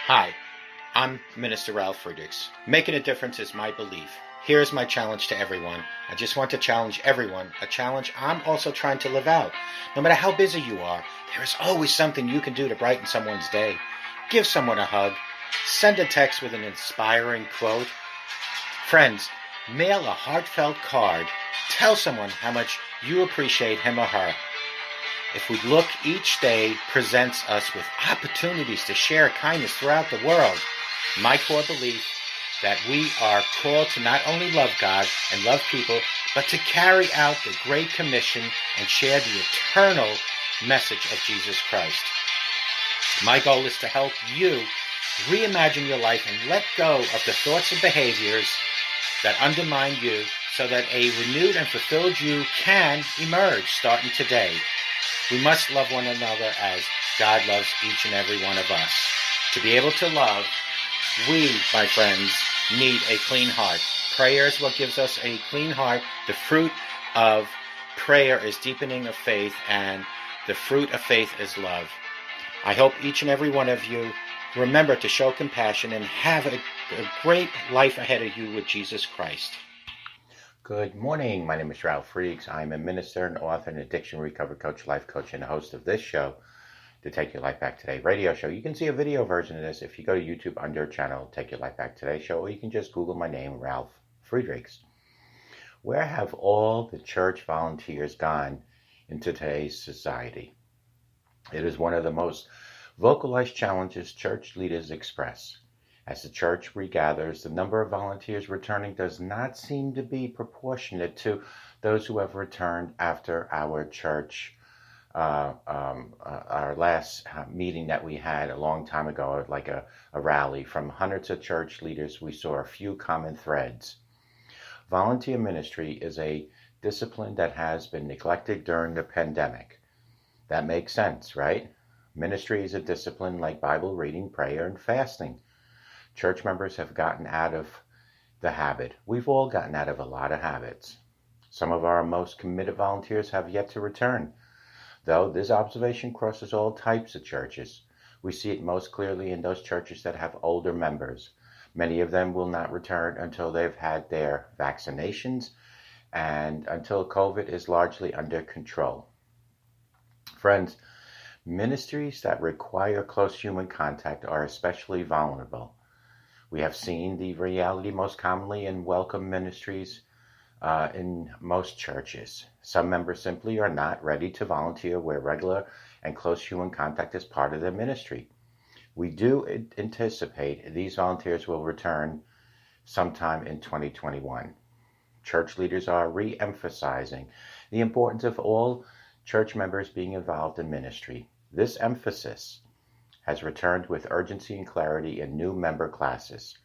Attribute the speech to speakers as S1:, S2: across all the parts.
S1: Hi, I'm Minister Ralf Friedrichs. Making a difference is my belief. Here's my challenge to everyone. I just want to challenge everyone, a challenge I'm also trying to live out. No matter how busy you are, there is always something you can do to brighten someone's day. Give someone a hug. Send a text with an inspiring quote. Friends, mail a heartfelt card. Tell someone how much you appreciate him or her. If we look, each day presents us with opportunities to share kindness throughout the world. My core belief that we are called to not only love God and love people, but to carry out the Great Commission and share the eternal message of Jesus Christ. My goal is to help you reimagine your life and let go of the thoughts and behaviors that undermine you so that a renewed and fulfilled you can emerge starting today. We must love one another as God loves each and every one of us. To be able to love, we, my friends, need a clean heart. Prayer is what gives us a clean heart. The fruit of prayer is deepening of faith, and the fruit of faith is love. I hope each and every one of you remember to show compassion and have a great life ahead of you with Jesus Christ.
S2: Good morning. My name is Ralf Friedrichs. I'm a minister and author and addiction recovery coach, life coach, and the host of this show, the Take Your Life Back Today radio show. You can see a video version of this if you go to YouTube under channel Take Your Life Back Today show, or you can just Google my name, Ralf Friedrichs. Where have all the church volunteers gone in today's society? It is one of the most vocalized challenges church leaders express. As the church regathers, the number of volunteers returning does not seem to be proportionate to those who have returned after our church, our last meeting that we had a long time ago, like a rally. From hundreds of church leaders, we saw a few common threads. Volunteer ministry is a discipline that has been neglected during the pandemic. That makes sense, right? Ministry is a discipline like Bible reading, prayer, and fasting. Church members have gotten out of the habit. We've all gotten out of a lot of habits. Some of our most committed volunteers have yet to return. Though this observation crosses all types of churches. We see it most clearly in those churches that have older members. Many of them will not return until they've had their vaccinations and until COVID is largely under control. Friends, ministries that require close human contact are especially vulnerable. We have seen the reality most commonly in welcome ministries in most churches. Some members simply are not ready to volunteer where regular and close human contact is part of their ministry. We do anticipate these volunteers will return sometime in 2021. Church leaders are re-emphasizing the importance of all church members being involved in ministry. This emphasis has returned with urgency and clarity in new member classes.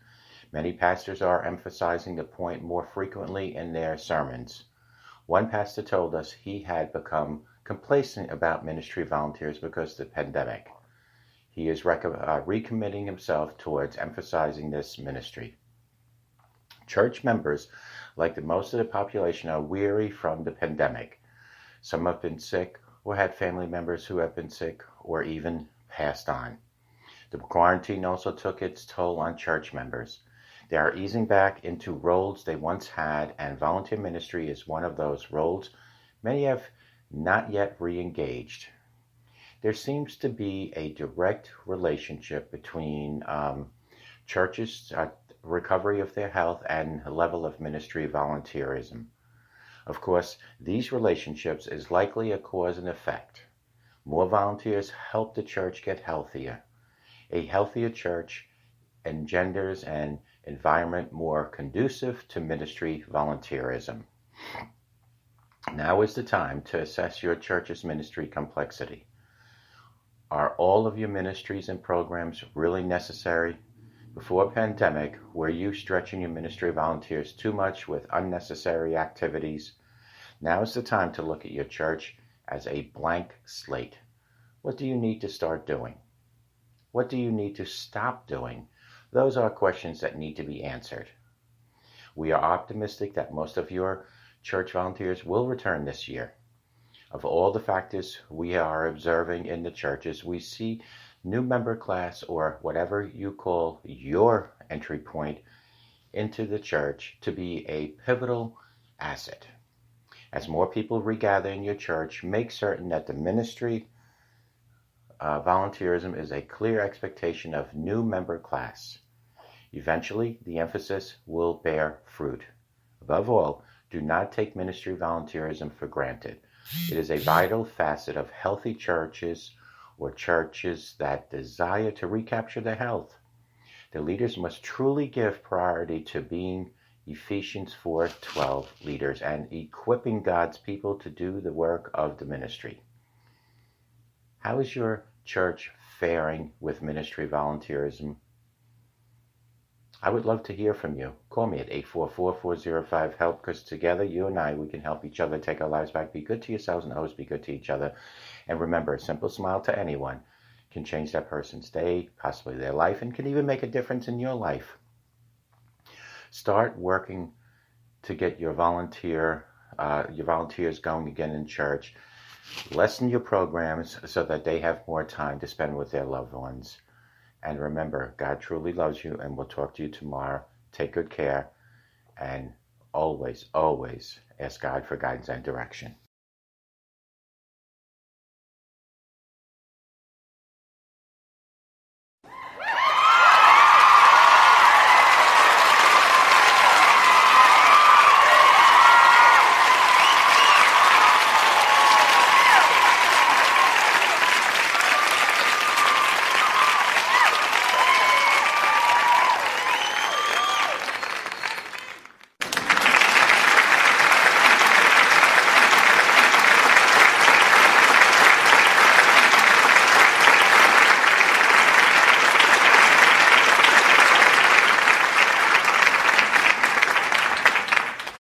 S2: Many pastors are emphasizing the point more frequently in their sermons. One pastor told us he had become complacent about ministry volunteers because of the pandemic. He is recommitting himself towards emphasizing this ministry. Church members, like the most of the population, are weary from the pandemic. Some have been sick or had family members who have been sick or even passed on. The quarantine also took its toll on church members. They are easing back into roles they once had, and volunteer ministry is one of those roles many have not yet re-engaged. There seems to be a direct relationship between churches' recovery of their health and the level of ministry volunteerism. Of course, these relationships is likely a cause and effect. More volunteers help the church get healthier. A healthier church engenders an environment more conducive to ministry volunteerism. Now is the time to assess your church's ministry complexity. Are all of your ministries and programs really necessary? Before pandemic, were you stretching your ministry volunteers too much with unnecessary activities? Now is the time to look at your church as a blank slate. What do you need to start doing? What do you need to stop doing? Those are questions that need to be answered. We are optimistic that most of your church volunteers will return this year. Of all the factors we are observing in the churches, we see new member class, or whatever you call your entry point into the church to be a pivotal asset. As more people regather in your church, make certain that the ministry volunteerism is a clear expectation of new member class. Eventually, the emphasis will bear fruit. Above all, do not take ministry volunteerism for granted. It is a vital facet of healthy churches or churches that desire to recapture their health. The leaders must truly give priority to being Ephesians 4:12 leaders and equipping God's people to do the work of the ministry. How is your church faring with ministry volunteerism? I would love to hear from you. Call me at 844-405-HELP, because together, you and I, we can help each other take our lives back. Be good to yourselves and always be good to each other. And remember, a simple smile to anyone can change that person's day, possibly their life, and can even make a difference in your life. Start working to get your volunteers going again in church. Lessen your programs so that they have more time to spend with their loved ones. And remember, God truly loves you, and we'll talk to you tomorrow. Take good care, and always, always ask God for guidance and direction.